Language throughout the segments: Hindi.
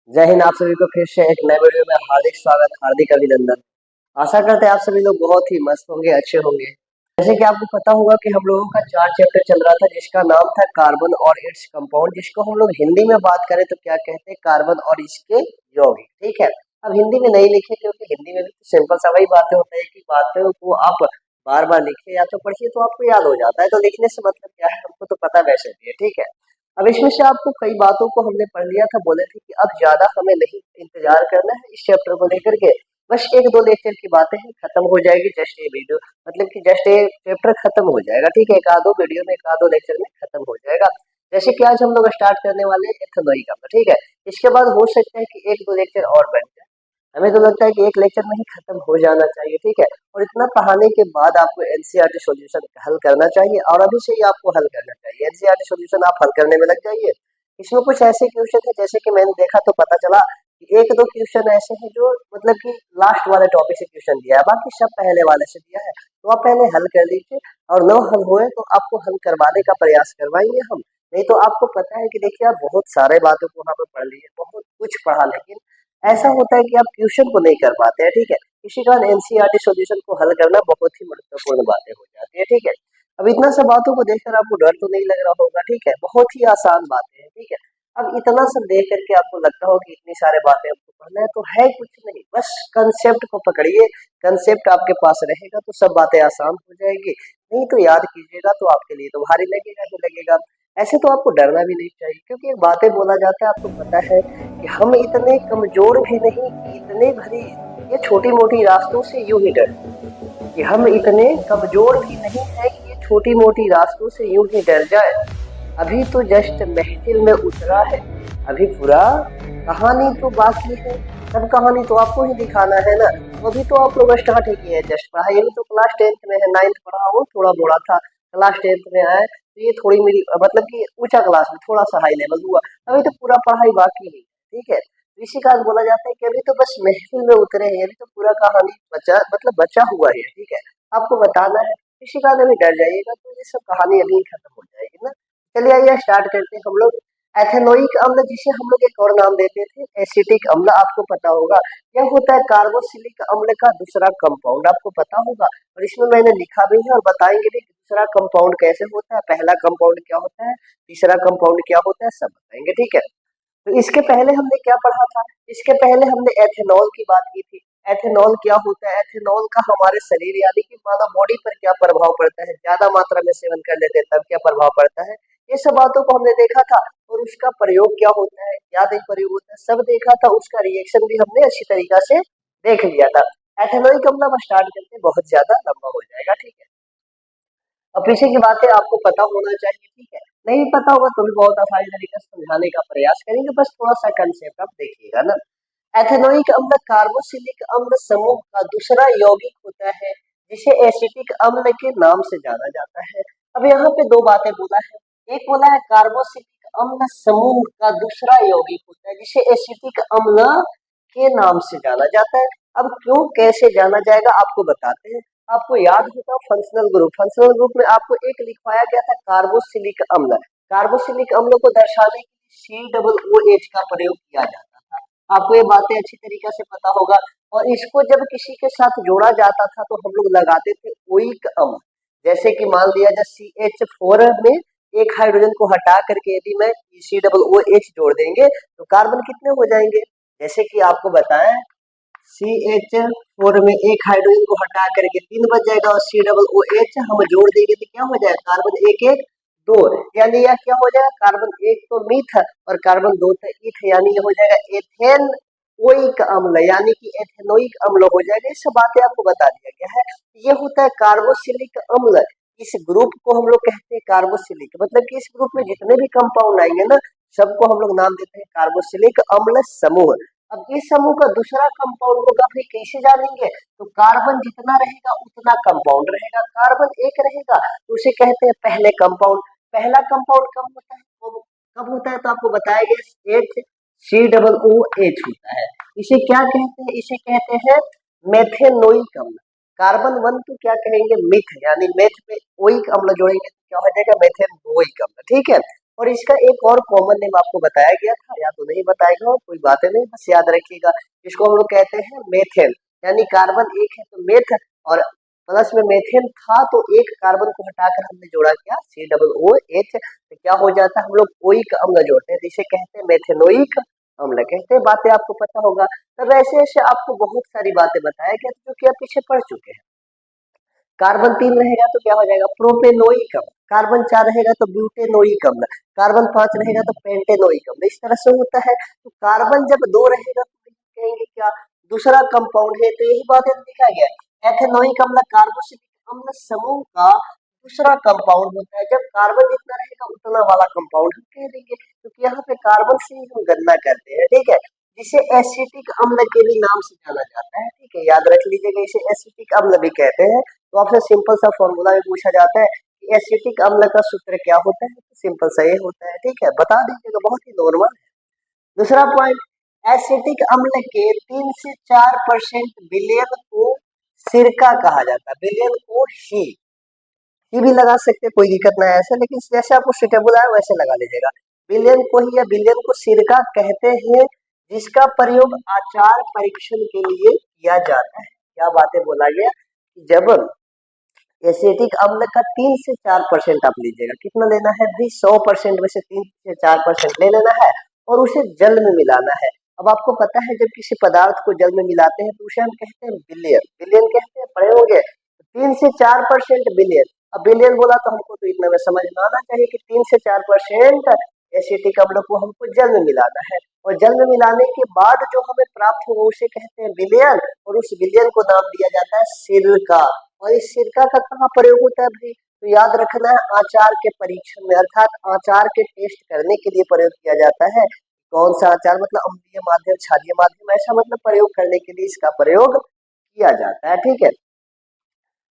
जय हिंद। आप सभी को फिर से एक नए वीडियो में हार्दिक स्वागत, हार्दिक अभिनंदन। आशा करते हैं आप सभी लोग बहुत ही मस्त होंगे, अच्छे होंगे। जैसे कि आपको पता होगा कि हम लोगों का 4 चैप्टर चल रहा था जिसका नाम था कार्बन और इट्स कंपाउंड, जिसको हम लोग हिंदी में बात करें तो क्या कहते हैं, कार्बन और इसके यौगिक। ठीक है, अब हिंदी में नहीं लिखे क्योंकि हिंदी में भी तो सिंपल सा वही बातें होता है कि बातें को आप बार बार लिखे या तो पढ़िए तो आपको याद हो जाता है, तो लिखने से मतलब क्या है, हमको तो पता वैसे भी है। ठीक है, अब इसमें से आपको कई बातों को हमने पढ़ लिया था, बोले थे कि अब ज्यादा हमें नहीं इंतजार करना है इस चैप्टर को लेकर के, बस एक दो लेक्चर की बातें हैं, खत्म हो जाएगी जस्ट ये वीडियो, मतलब कि जस्ट ये चैप्टर खत्म हो जाएगा। ठीक है, एक आधो वीडियो में, एक आधो लेक्चर में खत्म हो जाएगा। जैसे कि आज हम लोग स्टार्ट करने वाले हैं एथेनॉइक अम्ल। ठीक है, इसके बाद हो सकता है कि एक दो लेक्चर और बन जाए, हमें तो लगता है कि एक लेक्चर में ही खत्म हो जाना चाहिए। ठीक है, और इतना पढ़ाने के बाद आपको एनसीईआरटी सॉल्यूशन हल करना चाहिए, और अभी से ही आपको हल करना चाहिए। एनसीईआरटी सॉल्यूशन आप हल करने में लग जाइए। इसमें कुछ ऐसे क्वेश्चन है, जैसे कि मैंने देखा तो पता चला कि एक दो क्वेश्चन ऐसे हैं जो मतलब कि लास्ट वाले टॉपिक से क्वेश्चन दिया है, बाकी सब पहले वाले से दिया है, तो आप पहले हल कर लीजिए, और न हल हुए तो आपको हल करवाने का प्रयास करवाएंगे हम। नहीं तो आपको पता है कि देखिए, आप बहुत सारे बातों को वहाँ पे पढ़ लिए, बहुत कुछ पढ़ा, लेकिन ऐसा होता है कि आप क्वेश्चन को नहीं कर पाते हैं। ठीक है, इसी कारण एनसीईआरटी सॉल्यूशन को हल करना बहुत ही महत्वपूर्ण बातें हो जाती है। ठीक है, अब इतना सब बातों को देखकर आपको डर तो नहीं लग रहा होगा। ठीक है, बहुत ही आसान बातें हैं। ठीक है, अब इतना सब देख करके आपको लगता हो कि इतनी सारे बातें आपको पढ़ना है, तो है कुछ नहीं, बस कंसेप्ट को पकड़िए। कंसेप्ट आपके पास रहेगा तो सब बातें आसान हो जाएगी, नहीं तो याद कीजिएगा तो आपके लिए तो भारी लगेगा ही लगेगा। ऐसे तो आपको डरना भी नहीं चाहिए, क्योंकि एक बातें बोला जाता है, आपको पता है कि हम इतने कमजोर भी नहीं कि इतने भरी ये छोटी मोटी रास्तों से यूं ही डर, कि हम इतने कमजोर भी नहीं है कि ये छोटी मोटी रास्तों से यूं ही डर जाए। अभी तो जस्ट महफिल में उतरा है, अभी पूरा कहानी तो बाकी है। सब कहानी तो आपको ही दिखाना है ना, तो अभी तो आप लोग स्टार्ट ही किए हैं जस्ट पढ़ाई। ये भी तो क्लास 10th में है, 9th पढ़ा हूँ, थोड़ा बोला था क्लास 10th में आए तो ये थोड़ी मेरी मतलब कि ऊंचा क्लास में थोड़ा सा हाई लेवल हुआ, अभी तो पूरा पढ़ाई बाकी है। ठीक है, इसी का बोला जाता है कि अभी तो बस महफिल में उतरे हैं, अभी तो पूरा कहानी बचा, मतलब बचा हुआ है। ठीक है, आपको बताना है, इसी का अभी डर जाइएगा तो ये सब कहानी अभी खत्म हो जाएगी ना। चलिए आइए स्टार्ट करते हैं हम लोग। एथेनोइक अम्ल, जिसे हम लोग एक और नाम देते थे एसिटिक अम्ल, आपको पता होगा यह होता है कार्बोक्सिलिक अम्ल का दूसरा कंपाउंड, आपको पता होगा। और इसमें मैंने लिखा भी है और बताएंगे भी कि दूसरा कंपाउंड कैसे होता है, पहला कंपाउंड क्या होता है, तीसरा कंपाउंड क्या होता है, सब बताएंगे। ठीक है, तो इसके पहले हमने क्या पढ़ा था, इसके पहले हमने एथेनॉल की बात की थी। एथेनॉल क्या होता है, एथेनॉल का हमारे शरीर यानी कि मानव बॉडी पर क्या प्रभाव पड़ता है, ज्यादा मात्रा में सेवन कर लेते हैं तब क्या प्रभाव पड़ता है, ये सब बातों को हमने देखा था। और उसका प्रयोग क्या होता है, क्या नहीं प्रयोग होता है, सब देखा था। उसका रिएक्शन भी हमने अच्छी तरीका से देख लिया था। एथेनॉइक अम्ल हम स्टार्ट करते हैं, बहुत ज्यादा लंबा हो जाएगा। ठीक है, और पीछे की बातें आपको पता होना चाहिए। ठीक है, नहीं पता होगा तो भी बहुत आसानी तरीके से समझाने का प्रयास करेंगे, बस थोड़ा सा कंसेप्ट आप देखिएगा ना। एथेनोइक अम्ल कार्बोक्सिलिक अम्ल समूह का दूसरा यौगिक होता है, जिसे एसिटिक अम्ल के नाम से जाना जाता है। अब यहाँ पे दो बातें बोला है, एक बोला है कार्बोक्सिलिक अम्ल समूह का दूसरा यौगिक होता है जिसे एसिटिक अम्ल के नाम से जाना जाता है। अब क्यों कैसे जाना जाएगा आपको बताते हैं। आपको याद होगा फंक्शनल ग्रुप, फंक्शनल ग्रुप में आपको एक लिखवाया गया था कार्बोक्सिलिक अम्ल। कार्बोक्सिलिक अम्ल को दर्शाने के लिए COOH का प्रयोग किया जाता था, आपको ये बातें अच्छी तरीके से पता होगा। और इसको जब किसी के साथ जोड़ा जाता था तो हम लोग लगाते थे ओइक अम्ल। जैसे कि मान लिया जाए CH4 में एक हाइड्रोजन को हटा करके यदि मैं COOH जोड़ देंगे तो कार्बन कितने हो जाएंगे, जैसे कि आपको बताएं CH4 में एक हाइड्रोजन को हटा करके 3 बच जाएगा, और COOH हम जोड़ देंगे तो क्या हो जाएगा, कार्बन एक एक दो, यानी यह क्या हो जाएगा, कार्बन एक तो मीथ और कार्बन दो तो ईथ, यानी ये हो जाएगा एथेन ओइक अम्ल, यानी कि एथेनोइक अम्ल हो जाएगा। ये सब बातें आपको बता दिया गया है। ये होता है कार्बोक्सिलिक अम्ल। इस ग्रुप को हम लोग कहते हैं कार्बोक्सिलिक, मतलब कि इस ग्रुप में जितने भी कंपाउंड आएंगे ना, सबको हम लोग नाम देते हैं कार्बोक्सिलिक अम्ल समूह। अब इस समूह का दूसरा कंपाउंड होगा, फिर कैसे जानेंगे, तो कार्बन जितना रहेगा उतना कंपाउंड रहेगा, कार्बन एक रहेगा तो उसे कहते हैं पहले कंपाउंड। पहला कंपाउंड कब होता है, कब होता है, तो आपको बताया गया COOH होता है। इसे क्या कहते हैं, इसे कहते हैं मेथेनोइक अम्ल। कार्बन वन को क्या कहेंगे, मिथ, यानी मेथ में ओइक अम्ल जोड़ेंगे तो क्या हो जाएगा, मेथेनोइक अम्ल। ठीक है, और इसका एक और कॉमन नेम आपको बताया गया था, या तो नहीं बताया गया, कोई बातें नहीं, बस याद रखिएगा। इसको हम लोग कहते हैं मेथेन, यानी कार्बन एक है तो मेथ, और प्लस में मेथेन था तो एक कार्बन को हटाकर हमने जोड़ा क्या, COOH, तो क्या हो जाता है, हम लोग ओइक अम्ल जोड़ते हैं, जिसे कहते हैं मेथेनोइक अम्ल कहते हैं। बातें आपको पता होगा। तब ऐसे ऐसे आपको बहुत सारी बातें बताया गया जो कि आप पीछे पढ़ चुके हैं। कार्बन 3 रहेगा तो क्या हो जाएगा, प्रोपेनोइक अम्ल। कार्बन 4 रहेगा तो ब्यूटेनोइक अम्ल। कार्बन 5 रहेगा तो पेंटेनोइक अम्ल। इस तरह से होता है। तो कार्बन जब 2 रहेगा तो कहेंगे क्या, दूसरा कंपाउंड है। तो यही बात लिखा गया है, एथेनोइक अम्ल कार्बोक्सिलिक अम्ल समूह का दूसरा कंपाउंड होता है। जब कार्बन जितना रहेगा उतना वाला कंपाउंड हम कह देंगे, क्योंकि यहाँ पे कार्बन से ही हम गणना करते हैं, ठीक है। जिसे एसिटिक अम्ल के भी नाम से जाना जाता है, ठीक है, याद रख लीजिएगा, इसे एसिटिक अम्ल भी कहते हैं। तो आपसे सिंपल सा फॉर्मूला भी पूछा जाता है कि एसिटिक अम्ल का सूत्र क्या होता है, सिंपल सा ये होता है, ठीक है, बता दीजिएगा, बहुत ही नॉर्मल है। दूसरा पॉइंट, एसिटिक अम्ल के 3 से 4% विलयन को सिरका कहा जाता है। विलयन को ही भी लगा सकते हैं, कोई दिक्कत ना है ऐसे, लेकिन जैसे आपको सुटेबल आए वैसे लगा लीजिएगा। विलयन को ही या विलयन को सिरका कहते हैं, जिसका प्रयोग आचार परीक्षण के लिए किया जाता है। क्या बातें बोला गया, जब एसिटिक अम्ल का 3 से 4% आप लीजिएगा, कितना लेना है भी, 100% में से 3 से 4% ले लेना है और उसे जल में मिलाना है। अब आपको पता है जब किसी पदार्थ को जल में मिलाते हैं तो उसे हम कहते हैं विलयन, विलयन कहते हैं, पढ़े होंगे। 3 से 4% विलयन। अब विलयन बोला तो हमको तो इतना में समझ में आना चाहिए कि 3 से 4% एसिटिक अम्ल को हमको जल में मिलाना है, और जल में मिलाने के बाद जो हमें प्राप्त होगा उसे कहते हैं विलयन, और उस विलयन को नाम दिया जाता है सिरका। और इस सिरका का कहाँ प्रयोग होता है भाई, तो याद रखना है, आचार के परीक्षण में, अर्थात आचार के टेस्ट करने के लिए प्रयोग किया जाता है। कौन सा आचार, मतलब अम्लीय माध्यम, क्षारीय माध्यम, ऐसा मतलब प्रयोग करने के लिए इसका प्रयोग किया जाता है, ठीक है।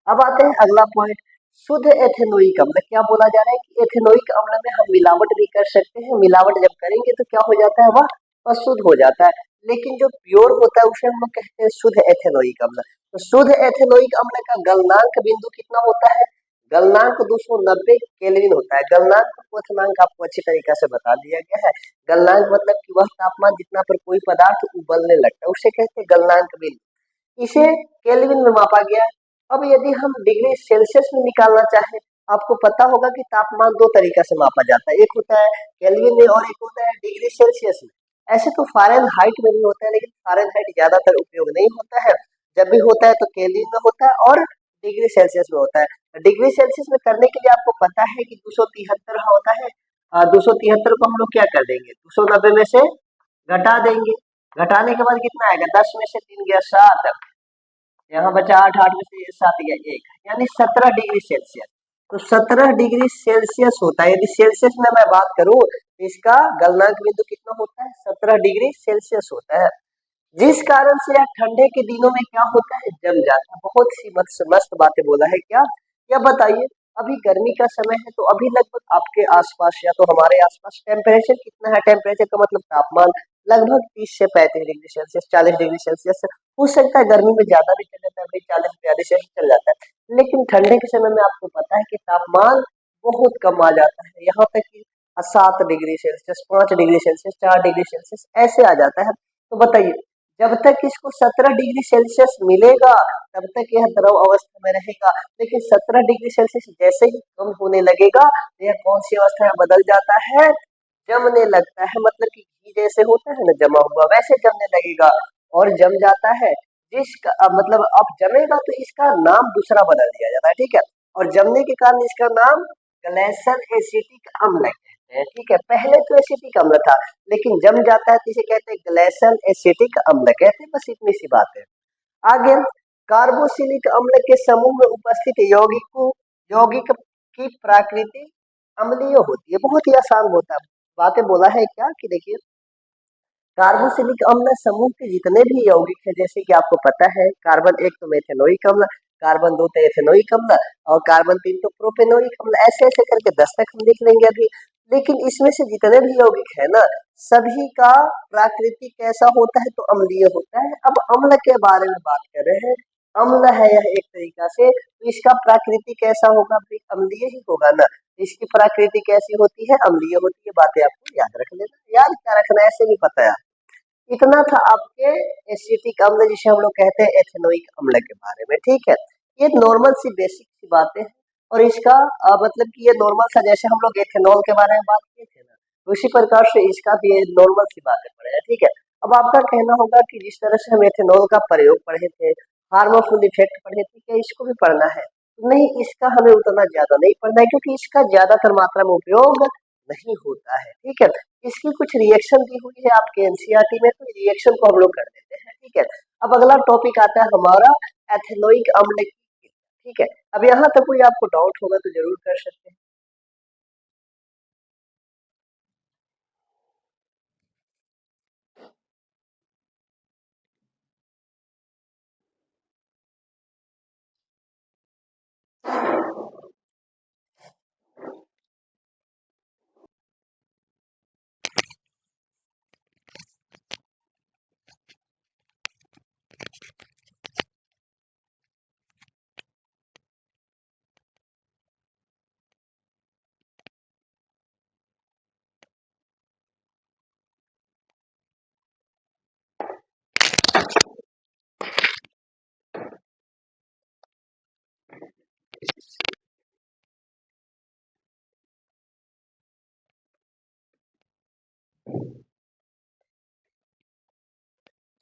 अब आते हैं अगला पॉइंट, शुद्ध एथेनोइक अम्ल। क्या बोला जा रहा है कि एथेनोइक अम्ल में हम मिलावट भी कर सकते हैं, मिलावट जब करेंगे तो क्या हो जाता है, वह अशुद्ध हो जाता है। लेकिन जो प्योर होता है उसे हम लोग कहते हैं शुद्ध एथेनोइक अम्ल। तो शुद्ध एथेनोइक अम्ल का गलनांक बिंदु कितना होता है, गलनांक 290 केल्विन होता है। गलनांक क्वथनांक आपको अच्छी तरीके से बता दिया गया है। गलनांक मतलब कि वह तापमान जितना पर कोई पदार्थ उबलने लगता है उसे कहते हैं गलनांक बिंदु। इसे केल्विन में मापा गया। अब यदि हम डिग्री सेल्सियस में निकालना चाहें, आपको पता होगा कि तापमान दो तरीका से मापा जाता है, एक होता है केल्विन में और एक होता है डिग्री सेल्सियस में। ऐसे तो फ़ारेनहाइट में भी होता है, लेकिन फ़ारेनहाइट ज्यादातर उपयोग नहीं होता है। जब भी होता है तो केल्विन में होता है और डिग्री सेल्सियस में होता है। डिग्री सेल्सियस में करने के लिए आपको पता है कि 273 होता है। 273 को हम लोग क्या कर देंगे, 290 में से घटा देंगे। घटाने के बाद कितना आएगा, 10 में से 3 गया 7, यहाँ बचा 8, 8 में से 7 गया 1, यानी 17 डिग्री सेल्सियस। तो 17 डिग्री सेल्सियस होता है। यदि सेल्सियस में मैं बात करूं तो इसका गलनांक बिंदु कितना होता है, 17 डिग्री सेल्सियस होता है। जिस कारण से यह ठंडे के दिनों में क्या होता है, जम जाता है। बहुत सी मस्त मस्त बातें बोला है क्या, क्या बताइए। अभी गर्मी का समय है तो अभी लगभग आपके आसपास या तो हमारे आसपास टेम्परेचर कितना है, टेम्परेचर का मतलब तापमान लगभग 30 से 35 डिग्री सेल्सियस, 40 डिग्री सेल्सियस। हो सकता है गर्मी में ज्यादा भी चल जाता है भाई, 40 42 से चल जाता है। लेकिन ठंडे के समय में आपको पता है कि तापमान बहुत कम आ जाता है, यहाँ तक कि 7 degree Celsius, 5 degree Celsius, 4 degree Celsius ऐसे आ जाता है। तो बताइए, जब तक इसको 17 डिग्री सेल्सियस मिलेगा तब तक यह द्रव अवस्था में रहेगा, लेकिन 17 डिग्री सेल्सियस जैसे ही कम होने लगेगा तो यह कौन सी अवस्था में बदल जाता है, जमने लगता है। मतलब कि घी जैसे होता है ना जमा हुआ, वैसे जमने लगेगा और जम जाता है। जिसका मतलब अब जमेगा तो इसका नाम दूसरा बदल दिया जाता है, ठीक है। और जमने के कारण इसका नाम ग्लेशियल एसिटिक अम्ल है, ठीक है। पहले तो एसिटिक अम्ल था, लेकिन जम जाता है तो इसे कहते हैं ग्लेशियल एसिटिक अम्ल कहते हैं। बस इतनी सी बात है। आगे, कार्बोक्सिलिक अम्ल के समूह में उपस्थित यौगिक की प्रकृति अम्लीय होती है। बहुत ही आसान होता है, बातें बोला है क्या कि देखिए, कार्बोक्सिलिक अम्ल समूह के जितने भी यौगिक है, जैसे कि आपको पता है कार्बन 1 तो मेथेनोइक अम्ल, कार्बन 2 तो एथेनोइक अम्ल, और कार्बन 3 तो प्रोपेनोइक अम्ल, ऐसे ऐसे करके 10 तक हम लिख लेंगे अभी। लेकिन इसमें से जितने भी यौगिक है ना, सभी का प्राकृतिक कैसा होता है, तो अम्लीय होता है। अब अम्ल के बारे में बात कर रहे हैं। अम्ल है यह एक तरीका से, तो इसका प्रकृति कैसा होगा भाई, अम्लीय ही होगा ना। इसकी प्रकृति कैसी होती है, अम्लीय होती है। बातें आपको याद रख लेना, याद क्या रखना है, ऐसे भी पता है। इतना था आपके एसिटिक अम्ल जिसे हम लोग कहते हैं एथेनोइक अम्ल के बारे में, ठीक है। ये नॉर्मल सी बेसिक सी बातें हैं, और इसका मतलब कि ये नॉर्मल सा, जैसे हम लोग एथेनॉल के बारे में बात किए थे ना, उसी प्रकार से इसका भी ये नॉर्मल सी बातें पढ़े हैं, ठीक है। अब आपका कहना होगा कि जिस तरह से हम एथेनॉल का प्रयोग पढ़े थे, हार्मफुल इफेक्ट पढ़े थे, क्या इसको भी पढ़ना है? नहीं, इसका हमें उतना ज्यादा नहीं पढ़ना है, क्योंकि इसका ज्यादातर मात्रा में उपयोग नहीं होता है, ठीक है। इसकी कुछ रिएक्शन दी हुई है आपके एनसीईआरटी में, तो रिएक्शन को हम लोग कर देते हैं, ठीक है। अब अगला टॉपिक आता है हमारा एथेनोइक अम्ल की, ठीक है। अब यहाँ तक कोई आपको डाउट होगा तो जरूर कर सकते हैं।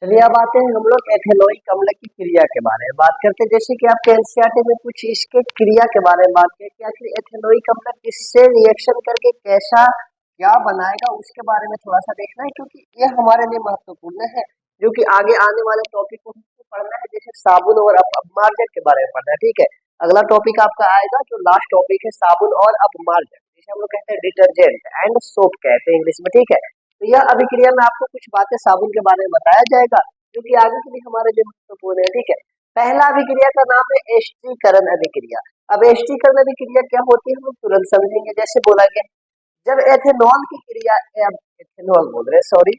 चलिए अब आते हैं हम लोग एथेनोइक अम्ल की क्रिया के बारे में बात करते हैं। जैसे कि आपके एनसीईआरटी में कुछ इसके क्रिया के बारे में बात किया कि आखिर एथेनोइक अम्ल किससे रिएक्शन करके कैसा क्या बनाएगा, उसके बारे में थोड़ा सा देखना है, क्योंकि ये हमारे लिए महत्वपूर्ण है, जो कि आगे आने वाले टॉपिक को हमको पढ़ना है, जैसे साबुन और अपमार्जक के बारे में पढ़ना है, ठीक है। अगला टॉपिक आपका आएगा जो लास्ट टॉपिक है, साबुन और अपमार्जक, जिसे हम लोग कहते हैं डिटर्जेंट एंड सोप कहते हैं इंग्लिश में, ठीक है। तो यह अभिक्रिया में आपको कुछ बातें साबुन के बारे में बताया जाएगा, जो कि आगे के लिए हमारे लिए महत्वपूर्ण है, ठीक है। पहला अभिक्रिया का नाम है एस्टीकरण अभिक्रिया। अब एस्टीकरण अभिक्रिया क्या होती है हम लोग तुरंत समझेंगे। जैसे बोला गया, जब एथेनॉल की क्रिया, एथेनॉल बोल रहे सॉरी,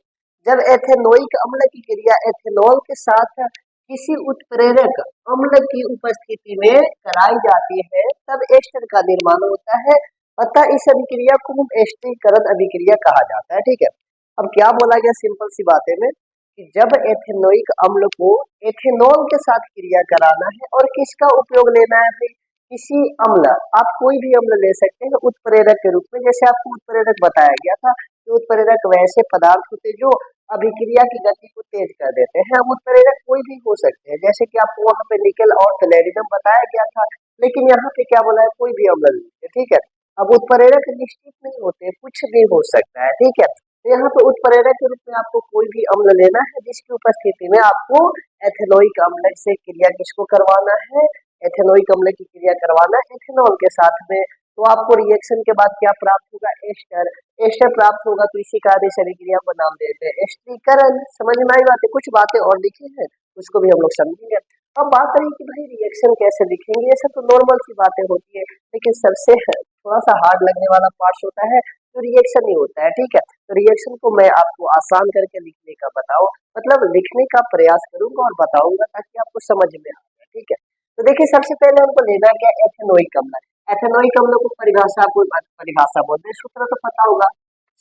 जब एथेनोइक अम्ल की क्रिया एथेनॉल के साथ किसी उत्प्रेरक अम्ल की उपस्थिति में कराई जाती है, तब एस्टर का निर्माण होता है। अतः इस अभिक्रिया को हम एस्टीकरण अभिक्रिया कहा जाता है, ठीक है। अब क्या बोला गया सिंपल सी बातें में, कि जब एथेनोइक अम्ल को एथेनॉल के साथ क्रिया कराना है, और किसका उपयोग लेना है भाई, किसी अम्ल, आप कोई भी अम्ल ले सकते हैं उत्प्रेरक के रूप में। जैसे आपको उत्प्रेरक बताया गया था कि उत्प्रेरक वैसे पदार्थ होते जो अभिक्रिया की गति को तेज कर देते हैं। अब उत्प्रेरक कोई भी हो सकते हैं, जैसे कि आपको वहां पे निकेल और प्लेटिनम बताया गया था, लेकिन यहाँ पे क्या बोला है, कोई भी अम्ल लीजिए, ठीक है। अब उत्प्रेरक निश्चित नहीं होते, कुछ भी हो सकता है, ठीक है। तो यहाँ पे उत्प्रेरक के रूप में आपको कोई भी अम्ल लेना है, जिसकी उपस्थिति में आपको एथेनोइक अम्ल से क्रिया किसको करवाना है, एथेनोइक अम्ल की क्रिया करवाना है एथेनॉल के साथ में। तो आपको रिएक्शन के बाद क्या प्राप्त होगा, एस्टर। एस्टर प्राप्त होगा, तो इसी कार्य से अभिक्रिया को नाम देते हैं एस्टीकरण। समझ में आई बात है? कुछ बातें और लिखी है, उसको भी हम लोग समझेंगे। अब बात करें कि भाई रिएक्शन कैसे लिखेंगे, ये सब तो नॉर्मल सी बातें होती है, लेकिन सबसे थोड़ा सा हार्ड लगने वाला पार्ट होता है तो रिएक्शन ही होता है, ठीक है। तो रिएक्शन को मैं आपको आसान करके लिखने का बताओ, मतलब लिखने का प्रयास करूंगा और बताऊंगा, ताकि आपको समझ में आ जाए, ठीक है। तो देखिए, सबसे पहले हमको लेना क्या, एथेनोइक अम्ल। एथेनोइक अम्ल को परिभाषा, को परिभाषा बोलते हैं, सूत्र तो पता होगा,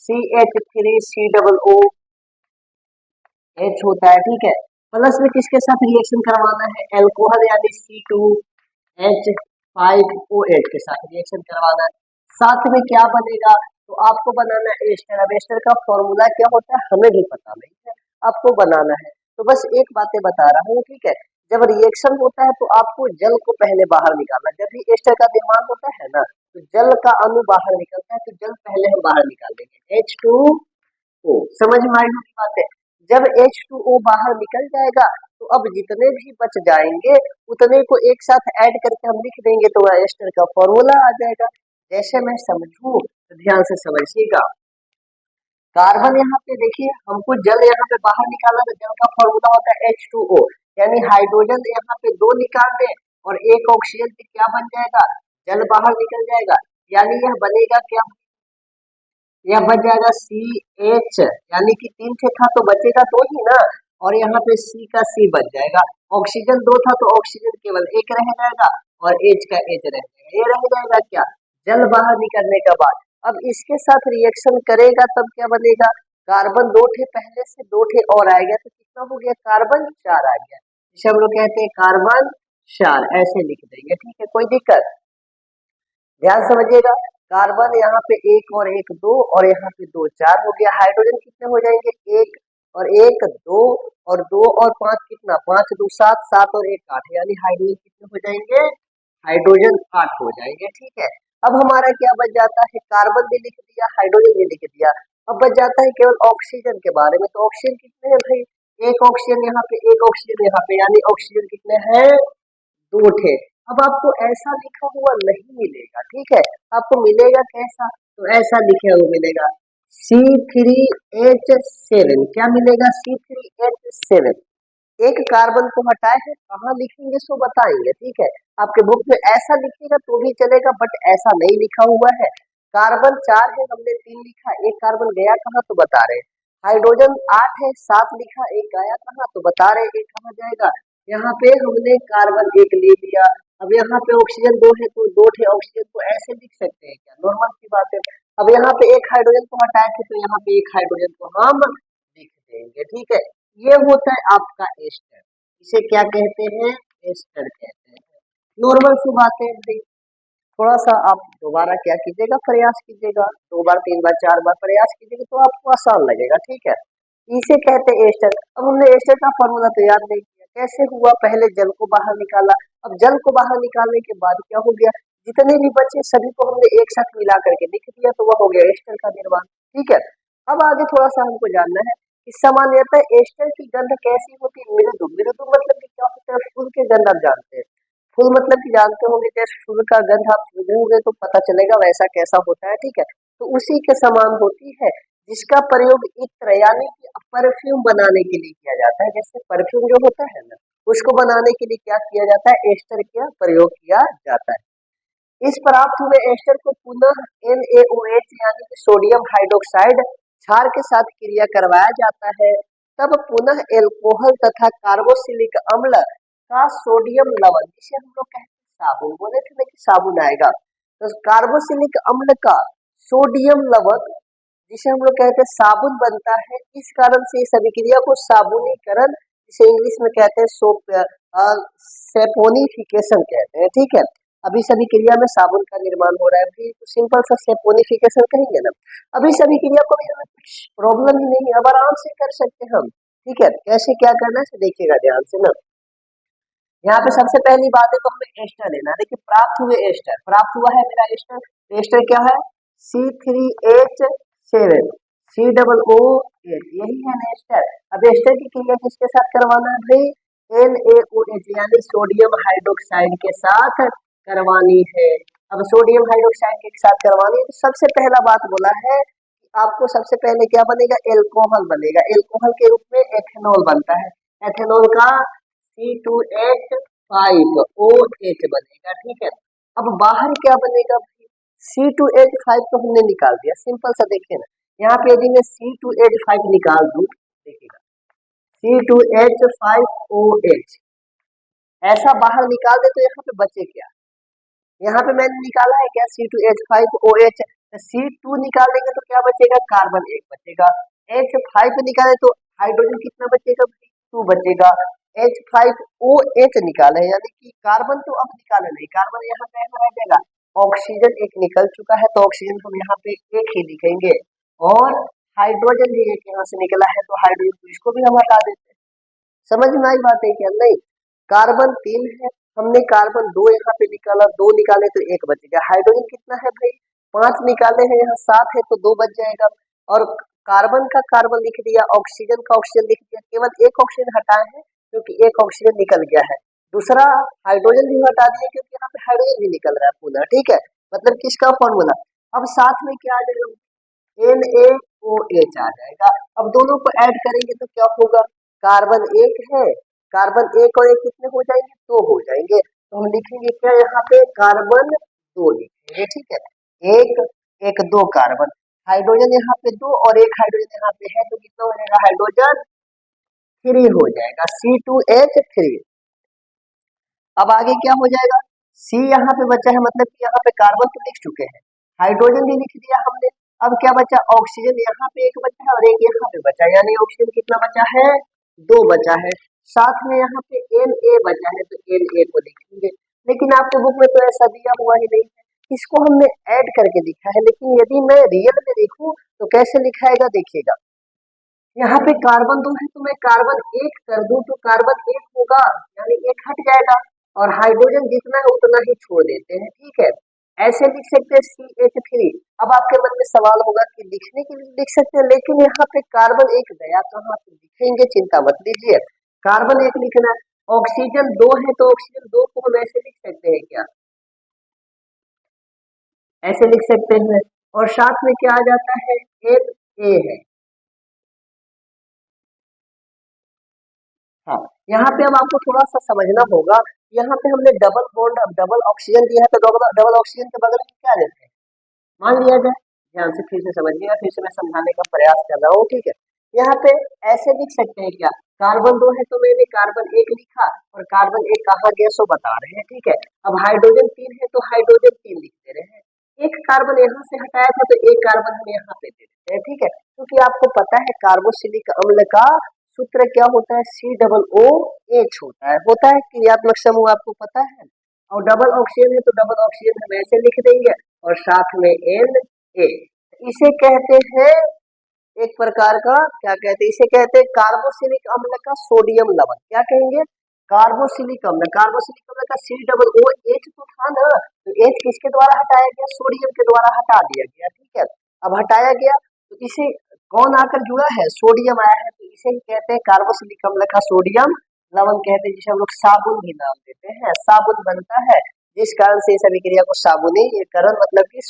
CH3COO H होता है, ठीक है। प्लस में किसके साथ रिएक्शन करवाना है, एल्कोहल यानी C2H5OH के साथ रिएक्शन करवाना है। साथ में क्या बनेगा, तो आपको बनाना है एस्टर। अब एस्टर का फॉर्मूला क्या होता है हमें भी पता नहीं है, आपको बनाना है। तो बस एक बातें बता रहा हूँ, ठीक है। जब रिएक्शन होता है तो आपको जल को पहले बाहर निकालना। जब भी एस्टर का निर्माण होता है ना, तो जल का अणु बाहर निकलता है, तो जल पहले हम बाहर निकाल देंगे, H2O। समझ में आई होगी बात है? जब H2O बाहर निकल जाएगा, तो अब जितने भी बच जाएंगे उतने को एक साथ ऐड करके हम लिख देंगे, तो वह एस्टर का फॉर्मूला आ जाएगा। जैसे मैं समझूं तो ध्यान से समझिएगा। कार्बन यहाँ पे देखिए, हमको जल यहाँ पे बाहर निकालना, तो जल का फॉर्मूला होता है H2O, यानी हाइड्रोजन यहाँ पे दो निकाल दे और एक ऑक्सीजन से क्या बन जाएगा, जल बाहर निकल जाएगा, यानी यह बनेगा क्या, यह बच जाएगा CH, यानी कि तीन थे था तो बचेगा दो ही ना, और यहाँ पे सी का सी बच जाएगा। ऑक्सीजन दो था तो ऑक्सीजन केवल एक रह जाएगा और एच का एच रह जाएगा। ये रह जाएगा क्या, जल बाहर निकलने के बाद। अब इसके साथ रिएक्शन करेगा तब क्या बनेगा, कार्बन दो ठे पहले से दो ठे और आएगा तो कितना हो गया, कार्बन चार आ गया, जिसे हम लोग कहते हैं कार्बन चार, ऐसे लिख देंगे। ठीक है, कोई दिक्कत, ध्यान समझिएगा। कार्बन यहाँ पे एक और एक दो और यहाँ पे दो चार हो गया। हाइड्रोजन कितने हो जाएंगे, एक दो और दो और पांच कितना, पांच दो सात, सात और एक आठ, यानी हाइड्रोजन कितने हो जाएंगे, हाइड्रोजन आठ हो जाएंगे। ठीक है, अब हमारा क्या बच जाता है, कार्बन भी लिख दिया, हाइड्रोजन भी लिख दिया। अब बच जाता है केवल ऑक्सीजन के बारे में। तो ऑक्सीजन कितने हैं भाई, एक ऑक्सीजन यहाँ पे, एक ऑक्सीजन यहाँ पे, यानी ऑक्सीजन कितने हैं, दो थे। अब आपको ऐसा लिखा हुआ नहीं मिलेगा, ठीक है, आपको मिलेगा कैसा, तो ऐसा लिखे हुआ मिलेगा C3H7। क्या मिलेगा, C3H7। एक कार्बन को हटाए हैं, कहाँ लिखेंगे सो बताएंगे। ठीक है, आपके बुक में ऐसा लिखिएगा तो भी चलेगा, बट ऐसा नहीं लिखा हुआ है। कार्बन चार है, हमने तीन लिखा, एक कार्बन गया कहाँ तो बता रहे। हाइड्रोजन आठ है, सात लिखा, एक गया कहाँ तो बता रहे, एक कहाँ जाएगा। यहाँ पे हमने कार्बन एक ले लिया। अब यहाँ पे ऑक्सीजन दो है तो दो थे ऑक्सीजन को ऐसे लिख सकते हैं क्या, नॉर्मल सी बात है। अब यहाँ पे एक हाइड्रोजन को हटाए थे तो यहाँ पे एक हाइड्रोजन को हम लिख देंगे। ठीक है, ये होता है आपका एस्टर, इसे क्या कहते हैं, एस्टर कहते हैं। नॉर्मल सी बात है भाई, थोड़ा सा आप दोबारा क्या कीजिएगा, प्रयास कीजिएगा, दो बार तीन बार चार बार प्रयास कीजिएगा तो आपको आसान लगेगा। ठीक है, इसे कहते हैं एस्टर। अब हमने एस्टर का फॉर्मूला तो याद नहीं किया, कैसे हुआ, पहले जल को बाहर निकाला। अब जल को बाहर निकालने के बाद क्या हो गया, जितने भी बचे सभी को हमने एक साथ मिला करके लिख दिया, तो वह हो गया एस्टर का निर्माण। ठीक है, अब आगे थोड़ा सा हमको जानना है कि सामान्यतः एस्टर की गंध कैसी होती है, मृदु। मृदु मतलब कि क्या होता है, फूल के गंध आप जानते हैं, फूल मतलब कि जानते होंगे, जैसे फूल का गंध आप सूंघोगे तो पता चलेगा वैसा कैसा होता है। ठीक है, तो उसी के समान होती है, जिसका प्रयोग इत्र यानी कि परफ्यूम बनाने के लिए किया जाता है। जैसे परफ्यूम जो होता है ना, उसको बनाने के लिए क्या किया जाता है, एस्टर का प्रयोग किया जाता है। इस प्राप्त हुए एस्टर को पुनः NaOH यानी कि सोडियम हाइड्रोक्साइड क्षार के साथ क्रिया करवाया जाता है, तब पुनः एल्कोहल तथा कार्बोक्सिलिक अम्ल का सोडियम लवण, जिसे हम लोग कहते हैं साबुन, बोले थे ना कि साबुन आएगा, तो कार्बोक्सिलिक अम्ल का सोडियम लवण जिसे हम लोग कहते हैं साबुन बनता है। इस कारण से इस अभिक्रिया को साबुनीकरण, जिसे इंग्लिश में कहते हैं सेपोनिफिकेशन कहते हैं। ठीक है, अभी सभी क्रिया में साबुन का निर्माण हो रहा है, फिर तो सिंपल सा सेपोनिफिकेशन कहेंगे ना। अभी सभी क्रिया को भी हमें कुछ प्रॉब्लम ही नहीं है, अब आराम से कर सकते हैं हम। ठीक है, कैसे क्या करना है देखिएगा ध्यान से ना। यहाँ पे सबसे पहली बात है तो हमें एस्टर लेना है। देखिए प्राप्त हुए एस्टर, प्राप्त हुआ है मेरा एस्टर, एस्टर क्या है, C3H7, COOH, यही है ना एस्टर। अब एस्टर की क्रिया किसके साथ करवाना है भाई, NaOH यानी सोडियम हाइड्रोक्साइड के साथ करवानी है। अब सोडियम हाइड्रोक्साइड के साथ करवानी है तो सबसे पहला बात बोला है कि आपको सबसे पहले क्या बनेगा, एल्कोहल बनेगा। एल्कोहल के रूप में एथेनॉल बनता है, एथेनॉल का C2H5OH बनेगा। ठीक है, अब बाहर क्या बनेगा, C2H5 तो हमने निकाल दिया, सिंपल सा देखिए ना, यहाँ पे यदि मैं C2H5 निकाल दूं, देखिएगा C2H5OH ऐसा बाहर निकाल दे तो यहाँ पे बचे क्या, यहाँ पे मैंने निकाला है क्या, C2H5OH, C2 निकालेंगे तो क्या बचेगा, कार्बन एक बचेगा। H5 निकाले तो हाइड्रोजन कितना बचेगा, 2 बचेगा। H5OH निकाले यानी कि कार्बन तो अब निकाले नहीं, कार्बन यहाँ पे रह जाएगा। ऑक्सीजन एक निकल चुका है तो ऑक्सीजन हम यहाँ पे एक ही लिखेंगे, और हाइड्रोजन भी एक यहाँ से निकला है तो हाइड्रोजन को इसको भी हम हटा देते हैं। समझ में आई बात है क्या, नहीं। कार्बन तीन है, हमने कार्बन दो यहाँ पे निकाला, दो निकाले तो एक बचेगा। हाइड्रोजन कितना है भाई, पांच निकाले हैं, यहाँ सात है तो दो बच जाएगा। और कार्बन का कार्बन लिख दिया, ऑक्सीजन का ऑक्सीजन लिख दिया, केवल एक ऑक्सीजन हटाए हैं क्योंकि एक ऑक्सीजन निकल गया है। दूसरा हाइड्रोजन भी हटा दिया क्योंकि यहाँ पे हाइड्रोजन भी निकल रहा है पुनः। ठीक है, मतलब किसका फॉर्मूला, अब साथ में क्या आ जाएगा, NaOH आ जाएगा। अब दोनों को ऐड करेंगे तो क्या होगा, कार्बन एक है, कार्बन एक और एक कितने हो जाएंगे, दो हो जाएंगे। तो हम लिखेंगे क्या यहाँ पे, कार्बन दो लिखेंगे। ठीक है, एक एक दो कार्बन, हाइड्रोजन यहाँ पे दो और एक हाइड्रोजन यहाँ पे है तो कितना हो जाएगा हाइड्रोजन थ्री हो जाएगा, C2H3। अब आगे क्या हो जाएगा, सी यहाँ पे बचा है, मतलब कि यहाँ पे कार्बन तो लिख चुके हैं, हाइड्रोजन भी लिख दिया हमने। अब क्या बचा, ऑक्सीजन यहाँ पे एक बचा है और एक यहाँ पे बचा है, यानी ऑक्सीजन कितना बचा है, दो बचा है। साथ में यहाँ पे Na बचा है, तो Na को लिखेंगे। लेकिन आपके बुक में तो ऐसा दिया हुआ ही नहीं है, इसको हमने ऐड करके लिखा है। लेकिन यदि मैं रियल में देखूं तो कैसे लिखाएगा, देखिएगा, यहाँ पे कार्बन दो है तो मैं कार्बन एक कर दूं तो कार्बन एक होगा, यानी एक हट जाएगा, और हाइड्रोजन जितना है उतना ही छोड़ देते हैं, ठीक है। ऐसे लिख सकते हैं CH3। अब आपके मन में सवाल होगा कि लिखने के लिए लिख सकते हैं, लेकिन यहाँ पे कार्बन एक गया कहाँ, पे लिखेंगे, चिंता मत लीजिए, कार्बन एक लिखना है। ऑक्सीजन दो है तो ऑक्सीजन दो को हम ऐसे लिख सकते हैं क्या, ऐसे लिख सकते हैं। और साथ में क्या आ जाता है, Na है। हाँ, यहाँ पे अब आपको थोड़ा सा समझना होगा, यहाँ पे हमने डबल बॉन्ड, अब डबल ऑक्सीजन दिया है तो डबल डबल ऑक्सीजन के बगल में क्या लेते हैं, मान लिया जाए। ध्यान से फिर से समझिएगा, फिर से मैं समझाने का प्रयास कर रहा हूँ, ठीक है। यहाँ पे ऐसे लिख सकते हैं क्या, कार्बन दो है तो मैंने कार्बन एक लिखा, और कार्बन एक कहाँ गया सो बता रहे हैं, ठीक है। अब हाइड्रोजन तीन है तो हाइड्रोजन तीन लिख दे रहे हैं। एक कार्बन यहाँ से हटाया था तो एक कार्बन हम यहाँ पे दे देते हैं, ठीक है। क्योंकि आपको पता है कार्बोक्सिलिक अम्ल का सूत्र क्या होता है, COOH होता है क्रियात्मक समूह, आपको पता है। और डबल ऑक्सीजन है तो डबल ऑक्सीजन हम ऐसे लिख देंगे, और साथ में Na, इसे कहते हैं एक प्रकार का, क्या कहते हैं, इसे कहते हैं कार्बोक्सिलिक अम्ल का सोडियम लवण। क्या कहेंगे, कार्बोक्सिलिक अम्ल, कार्बोक्सिलिक अम्ल का COOH तो था ना, तो H किसके द्वारा हटाया गया, सोडियम के द्वारा हटा दिया गया, ठीक है। अब हटाया गया तो इसे कौन आकर जुड़ा है, सोडियम आया है, तो इसे ही कहते हैं कार्बोक्सिलिक अम्ल का सोडियम लवण कहते हैं, जिसे हम लोग साबुन भी नाम देते हैं, साबुन बनता है, जिस कारण से इस अभिक्रिया को साबुनीकरण मतलब कि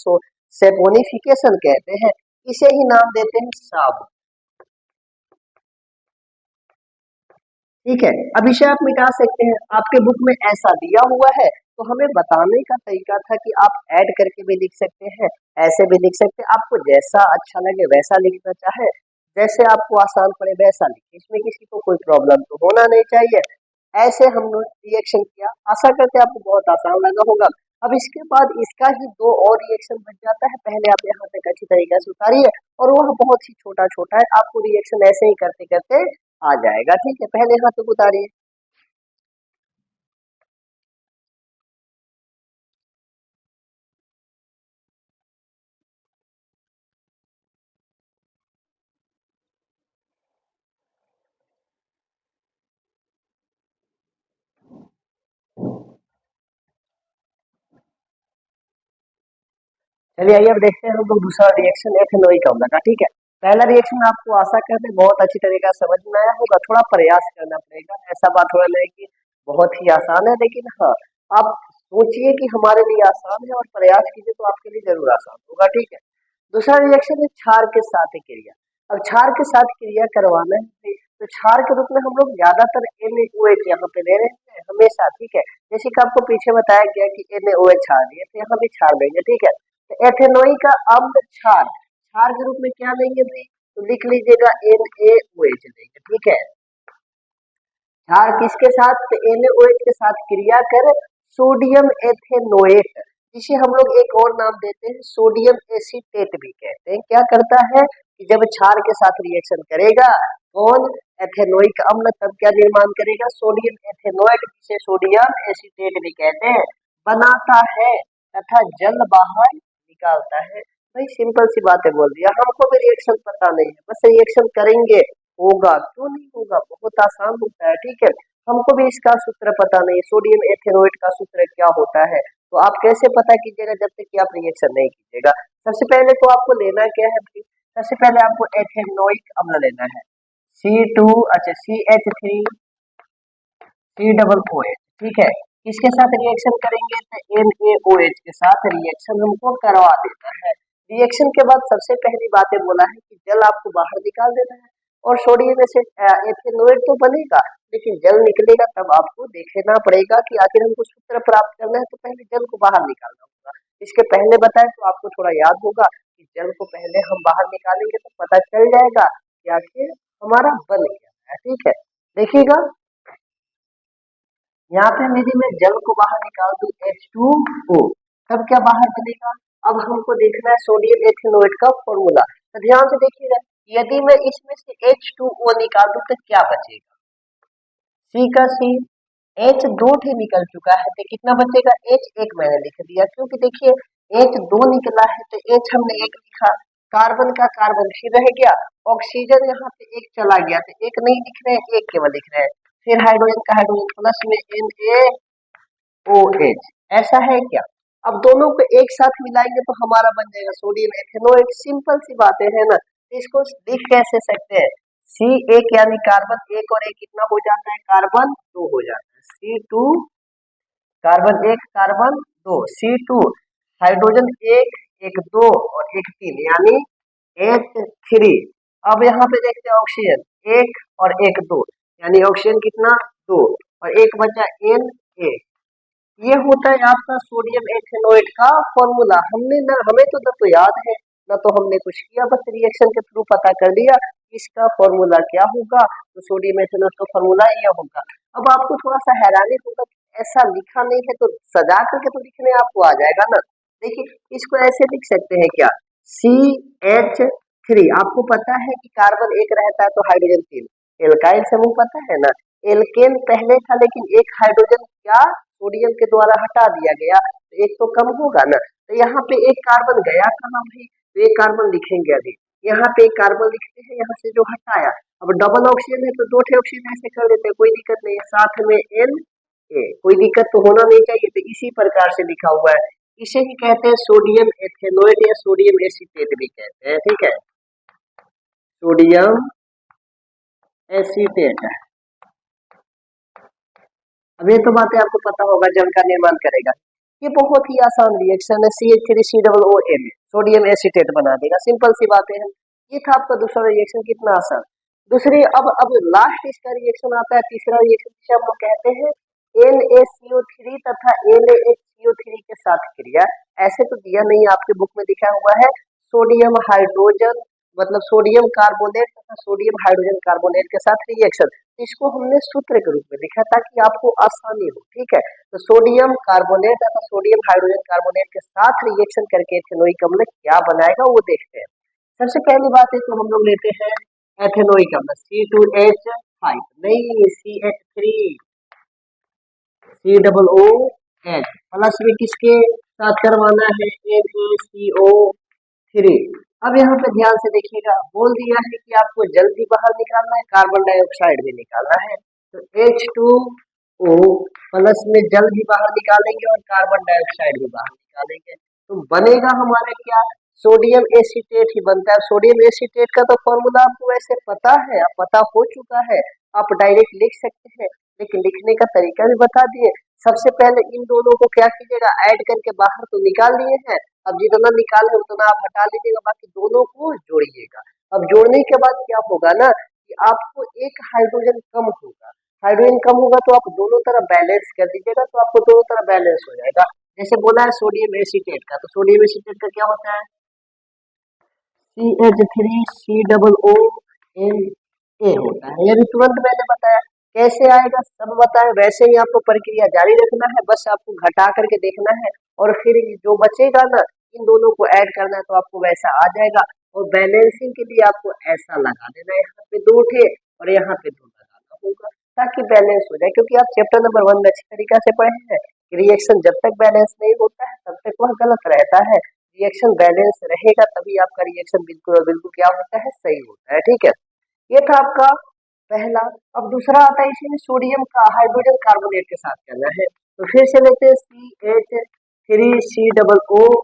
सेपोनिफिकेशन कहते हैं, इसे ही नाम देते हैं साबुन, ठीक है। अब इसे आप मिटा सकते हैं, आपके बुक में ऐसा दिया हुआ है, तो हमें बताने का तरीका था कि आप ऐड करके भी लिख सकते हैं, ऐसे भी लिख सकते हैं, आपको जैसा अच्छा लगे वैसा लिखना चाहे, जैसे आपको आसान पड़े वैसा लिखिए, इसमें किसी को कोई प्रॉब्लम तो होना नहीं चाहिए। ऐसे हमने रिएक्शन किया, आशा करते हैं आपको बहुत आसान लगा होगा। अब इसके बाद इसका ही दो और रिएक्शन बन जाता है, पहले आप यहाँ तक अच्छी तरीके से उतारिए, और वह बहुत ही छोटा छोटा है, आपको रिएक्शन ऐसे ही करते करते आ जाएगा, ठीक है। पहले यहाँ तक उतारिए। चलिए आइए अब देखते हैं हम लोग दूसरा रिएक्शन एथेनोइक अम्ल का, ठीक है। पहला रिएक्शन आपको आशा करते हैं बहुत अच्छी तरीके से समझ में आया होगा, थोड़ा प्रयास करना पड़ेगा, ऐसा बात हो रहा है कि बहुत ही आसान है, लेकिन हाँ, आप सोचिए कि हमारे लिए आसान है और प्रयास कीजिए तो आपके लिए जरूर आसान होगा, ठीक है। दूसरा रिएक्शन है क्षार के साथ क्रिया। अब क्षार के साथ क्रिया करवाना है तो क्षार के रूप में हम लोग ज्यादातर NaOH यहाँ पे ले रहे हैं हमेशा, ठीक है। जैसे कि आपको पीछे बताया गया कि NaOH क्षार दिए तो यहाँ भी क्षार देंगे, ठीक है। तो एथेनोइक का अम्ल क्षार, क्षार के रूप में क्या लेंगे भाई, तो लिख लीजिएगा NaOH लेंगे, ठीक है। क्षार किसके साथ, तो NaOH के साथ क्रिया कर सोडियम एथेनोएट, जिसे हम लोग एक और नाम देते हैं सोडियम एसीटेट भी कहते हैं, क्या करता है कि जब क्षार के साथ रिएक्शन करेगा कौन, एथेनोइक अम्ल, तब क्या निर्माण करेगा, सोडियम एथेनोएट, जिसे सोडियम एसीटेट भी कहते हैं, बनाता है तथा जल बाहर निकालता है। भाई सिंपल सी बातें बोल दिया, हमको भी रिएक्शन पता नहीं है, बस रिएक्शन करेंगे, होगा क्यों नहीं होगा, बहुत आसान होता है, ठीक है। हमको भी इसका सूत्र पता नहीं, सोडियम एथेनोएट का सूत्र क्या होता है, तो आप कैसे पता कीजिएगा जब तक कि आप रिएक्शन नहीं कीजिएगा। सबसे पहले तो आपको लेना क्या है भाई, सबसे पहले आपको एथेनोइक अम्ल लेना है, C2, अच्छा CH3 C double O H, ठीक है। किसके साथ रिएक्शन करेंगे, तो NaOH के साथ रिएक्शन हमको करवा देना है। रिएक्शन के बाद सबसे पहली बातें बोला है कि जल आपको बाहर निकाल देना है, और सोडियम एथेनोएट तो बनेगा, लेकिन जल निकलेगा तब आपको देखना पड़ेगा कि आखिर हमको सूत्र प्राप्त करना है, तो पहले जल को बाहर निकालना होगा। इसके पहले बताएं तो आपको थोड़ा याद होगा कि जल को पहले हम बाहर निकालेंगे तो पता चल जाएगा कि आखिर हमारा बन गया है, ठीक है। देखिएगा यहाँ पे यदि मैं जल को बाहर निकाल दूं H2O, तब क्या बाहर बनेगा। अब हमको देखना है सोडियम एथेनोएट का फॉर्मूला। तो ध्यान से देखिएगा, यदि मैं इसमें से H2O निकाल दूं तो क्या बचेगा, सी का सी, H दो ठी निकल चुका है तो कितना बचेगा, H एक मैंने लिख दिया, क्योंकि देखिए H दो निकला है तो H हमने एक लिखा, कार्बन का कार्बन फिर रह गया, ऑक्सीजन यहाँ पे एक चला गया तो एक नहीं लिख रहे हैं, एक केवल लिख रहे हैं, फिर हाइड्रोजन का हाइड्रोजन प्लस में NaOH, ऐसा है क्या। अब दोनों को एक साथ मिलाएंगे तो हमारा बन जाएगा सोडियम एथेनोएट, सिंपल सी बातें है ना। इसको लिख कैसे सकते हैं, सी एक यानी कार्बन एक और एक कितना हो जाता है, कार्बन दो हो जाता है, C2 कार्बन एक कार्बन दो, C2 हाइड्रोजन एक एक दो और एक तीन यानी H3। अब यहाँ पे देखते हैं ऑक्सीजन एक और एक दो यानी ऑक्सीजन कितना, दो, और एक बचा Na। ये होता है आपका सोडियम एथेनोएट का फॉर्मूला। हमने ना, हमें तो याद है ना, तो हमने कुछ किया, बस रिएक्शन के थ्रू पता कर लिया इसका फॉर्मूला क्या होगा, तो सोडियम एथेनोएट का फॉर्मूला ये होगा। अब आपको थोड़ा सा हैरानी होगा कि ऐसा लिखा नहीं है तो सजा करके तो लिखने आपको आ जाएगा ना। देखिए इसको ऐसे लिख सकते हैं क्या, CH3, आपको पता है कि कार्बन एक रहता है तो हाइड्रोजन तीन, एल्काइल समूह पता है ना, एल्केन पहले था लेकिन एक हाइड्रोजन क्या सोडियम के द्वारा हटा दिया गया तो एक तो कम होगा ना, तो यहाँ पे एक कार्बन गया कहाँ भाई, तो एक कार्बन लिखेंगे अभी, यहाँ पे एक कार्बन लिखते हैं, यहाँ से जो हटाया, अब डबल ऑक्सीजन है तो दो ठे ऑक्सीजन ऐसे कर देते हैं, कोई दिक्कत नहीं है, साथ में Na, कोई दिक्कत तो होना नहीं चाहिए, तो इसी प्रकार से लिखा हुआ है, इसे ही कहते हैं सोडियम एथेनोएट या सोडियम एसीटेट भी कहते हैं, ठीक है, सोडियम एसीटेट। अब ये तो बातें आपको पता होगा, जल का निर्माण करेगा, ये बहुत ही आसान रिएक्शन है, CH3COON सोडियम एसीटेट बना देगा, सिंपल सी बातें हैं। ये था आपका दूसरा रिएक्शन, कितना आसान। दूसरी अब लास्ट इसका रिएक्शन आता है, तीसरा रिएक्शन जिसे हम लोग कहते हैं NaCO3 तथा NaHCO3 के साथ क्रिया। ऐसे तो दिया नहीं है, आपके बुक में लिखा हुआ है सोडियम हाइड्रोजन मतलब सोडियम कार्बोनेट तथा सोडियम हाइड्रोजन कार्बोनेट के साथ रिएक्शन, इसको हमने सूत्र के रूप में लिखा ताकि आपको आसानी हो, ठीक है। तो सोडियम कार्बोनेट तथा सोडियम हाइड्रोजन कार्बोनेट के साथ रिएक्शन करके एथेनोइक अम्ल क्या बनाएगा वो देखते हैं। सबसे पहली बात है तो हम लोग लेते हैं एथेनोइक अम्ल C2H5, नहीं CH3 COOH प्लस में किसके साथ करवाना है, NaCO3। अब यहाँ पे ध्यान से देखिएगा, बोल दिया है कि आपको जल भी बाहर निकालना है, कार्बन डाइऑक्साइड भी निकालना है, तो H2O प्लस में जल भी बाहर निकालेंगे और कार्बन डाइऑक्साइड भी बाहर निकालेंगे, तो बनेगा हमारा क्या, सोडियम एसीटेट ही बनता है। सोडियम एसीटेट का तो फॉर्मूला आपको वैसे पता है, पता हो चुका है, आप डायरेक्ट लिख सकते हैं, लेकिन लिखने का तरीका भी बता दिए। सबसे पहले इन दोनों को क्या कीजिएगा, ऐड करके बाहर तो निकाल लिए हैं, अब जितना निकाले उतना आप हटा लीजिएगा, बाकी दोनों को जोड़िएगा। अब जोड़ने के बाद क्या होगा ना कि आपको एक हाइड्रोजन कम होगा, हाइड्रोजन कम होगा तो आप दोनों तरफ बैलेंस कर दीजिएगा, तो आपको दोनों तरफ बैलेंस हो जाएगा। जैसे बोला है सोडियम एसीटेट का, तो सोडियम एसीटेट का क्या होता है, CH3COONA होता है, ये भी तुरंत मैंने बताया। कैसे आएगा सब बताया, वैसे ही आपको प्रक्रिया जारी रखना है, बस आपको घटा करके देखना है और फिर जो बचेगा ना इन दोनों को ऐड करना है तो आपको वैसा आ जाएगा। और बैलेंसिंग के लिए आपको ऐसा लगा देना है, यहाँ पे दो थे और यहाँ पे दो लगाना होगा ताकि बैलेंस हो जाए, क्योंकि आप चैप्टर नंबर 1 में अच्छी तरीका से पढ़े हैं, रिएक्शन जब तक बैलेंस नहीं होता है तब तक वह गलत रहता है, रिएक्शन बैलेंस रहेगा तभी आपका रिएक्शन बिल्कुल और बिल्कुल क्या होता है, सही होता है, ठीक है। ये था आपका पहला। अब दूसरा आता है, इसी में सोडियम का हाइड्रोजन कार्बोनेट के साथ करना है, तो फिर से लेते हैं CH3COOH,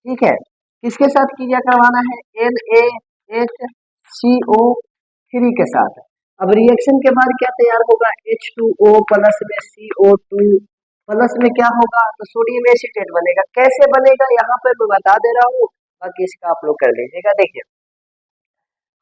ठीक है, किसके साथ क्रिया करवाना है, NaHCO3 के साथ। अब रिएक्शन के बाद क्या तैयार होगा, H2O प्लस में CO2 प्लस में क्या होगा, तो सोडियम एसीटेट बनेगा। कैसे बनेगा यहाँ पे मैं बता दे रहा हूँ, बाकी इसका आप लोग कर लीजिएगा। देखिए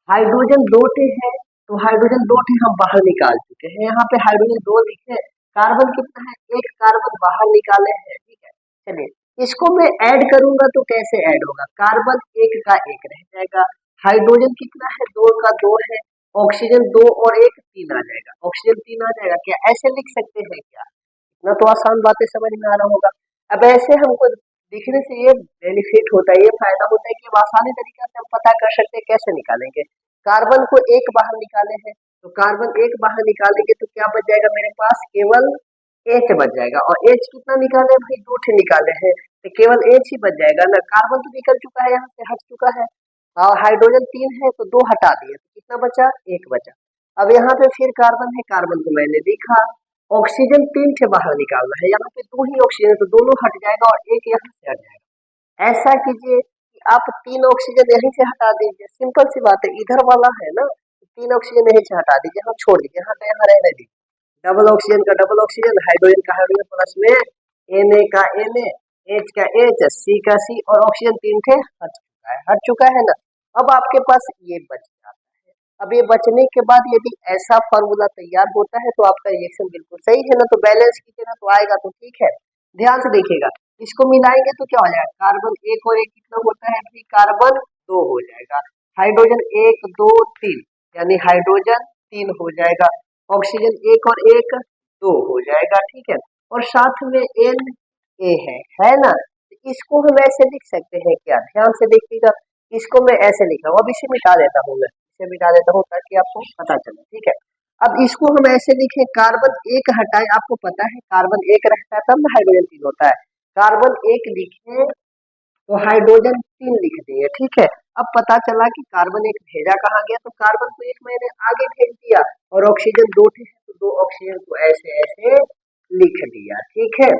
हाइड्रोजन दो टे है, तो हाइड्रोजन दो टे हम बाहर निकाल चुके हैं, यहाँ पे हाइड्रोजन दो लिखे, कार्बन कितना है, एक कार्बन बाहर निकाले हैं, ठीक है। चलिए इसको मैं ऐड करूंगा तो कैसे ऐड होगा, कार्बन एक का एक रह जाएगा, हाइड्रोजन कितना है, दो का दो है, ऑक्सीजन 2 और 1 3 आ जाएगा, ऑक्सीजन 3 आ जाएगा। क्या ऐसे लिख सकते हैं क्या? इतना तो आसान बातें समझ में आ रहा होगा। अब ऐसे हमको लिखने से ये बेनिफिट होता है, ये फायदा होता है कि अब आसानी तरीके से हम पता कर सकते हैं कैसे निकालेंगे। कार्बन को एक बाहर निकाले हैं, तो कार्बन एक बाहर निकालेंगे तो क्या बच जाएगा मेरे पास? केवल एच बच जाएगा। और एच कितना निकाले भाई? 2 ठे निकाले हैं, तो केवल एच ही बच जाएगा ना। कार्बन तो निकल चुका है, यहाँ से हट चुका है। और हाइड्रोजन 3 है तो 2 हटा दिए, तो कितना बचा? 1 बचा। अब यहाँ पे फिर कार्बन है, कार्बन को मैंने लिखा। ऑक्सीजन 3 ठे बाहर निकालना है, यहाँ पे 2 ही ऑक्सीजन है तो दोनों हट जाएगा और एक यहाँ से हट जाएगा। ऐसा कीजिए कि आप 3 ऑक्सीजन यहीं से हटा दीजिए, सिंपल सी बात है। इधर वाला है ना, 3 ऑक्सीजन यहीं से हटा दीजिए, यहाँ छोड़ दीजिए, यहाँ का यहाँ रहने दीजिए। डबल ऑक्सीजन का डबल ऑक्सीजन, हाइड्रोजन का हाइड्रोजन, प्लस में Na का Na, H का H, C का C, और ऑक्सीजन 3 थे हट चुका है ना। अब आपके पास ये बच जाता है। अब ये बचने के बाद यदि ऐसा फॉर्मूला तैयार होता है तो आपका रिएक्शन बिल्कुल सही है ना, तो बैलेंस कीजिएगा तो आएगा, तो ठीक है। ध्यान से देखिएगा, इसको मिलाएंगे तो क्या हो जाएगा? कार्बन 1 और 1 कितना होता है भाई? कार्बन 2 हो जाएगा। हाइड्रोजन 1 2 3, यानी हाइड्रोजन 3 हो जाएगा। ऑक्सीजन 1 और 1 2 हो जाएगा, ठीक है। और साथ में Na है ना, तो इसको हम ऐसे लिख सकते हैं क्या? ध्यान से देखिएगा, इसको मैं ऐसे लिख रहा हूँ। अब इसे मिटा देता हूँ, मैं इसे मिटा देता हूँ ताकि आपको पता चले, ठीक है। अब इसको हम ऐसे लिखें, कार्बन 1 हटाए, आपको पता है कार्बन 1 रहता है तब ना हाइड्रोजन 3 होता है। कार्बन 1 लिखे तो हाइड्रोजन 3 लिख दिए, ठीक है। अब पता चला कि कार्बन 1 भेजा कहाँ गया, तो कार्बन को 1 मैंने आगे भेज दिया, और ऑक्सीजन 2 थे तो 2 ऑक्सीजन को ऐसे ऐसे लिख दिया, ठीक है।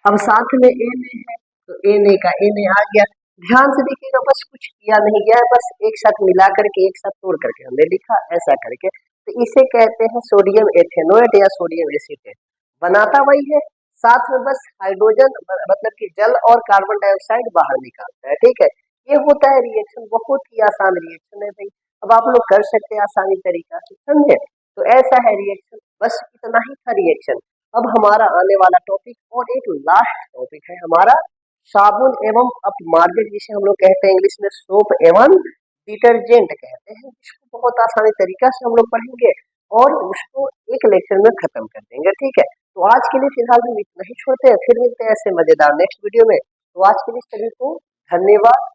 अब साथ में Na है तो Na का Na आ गया। ध्यान से देखिएगा, बस कुछ किया नहीं गया है, बस एक साथ मिला करके एक साथ तोड़ करके हमने लिखा ऐसा करके। तो इसे कहते हैं सोडियम एथेनोएट या सोडियम एसीटेट। बनाता वही है, साथ में बस हाइड्रोजन मतलब कि जल और कार्बन डाइऑक्साइड बाहर निकालता है, ठीक है। ये होता है रिएक्शन, बहुत ही आसान रिएक्शन है भाई। अब आप लोग कर सकते हैं आसानी तरीका से, समझे? तो ऐसा है रिएक्शन, बस इतना ही था रिएक्शन। अब हमारा आने वाला टॉपिक और एक लास्ट टॉपिक है हमारा, साबुन एवं अपमार्जक, जिसे हम लोग कहते हैं इंग्लिश में सोप एवं डिटर्जेंट कहते हैं, जिसको बहुत आसानी तरीका से हम लोग पढ़ेंगे और उसको एक लेक्चर में खत्म कर देंगे, ठीक है। तो आज के लिए फिलहाल हम इतना ही छोड़ते हैं, फिर मिलते हैं ऐसे मजेदार नेक्स्ट वीडियो में। तो आज के लिए सभी को धन्यवाद।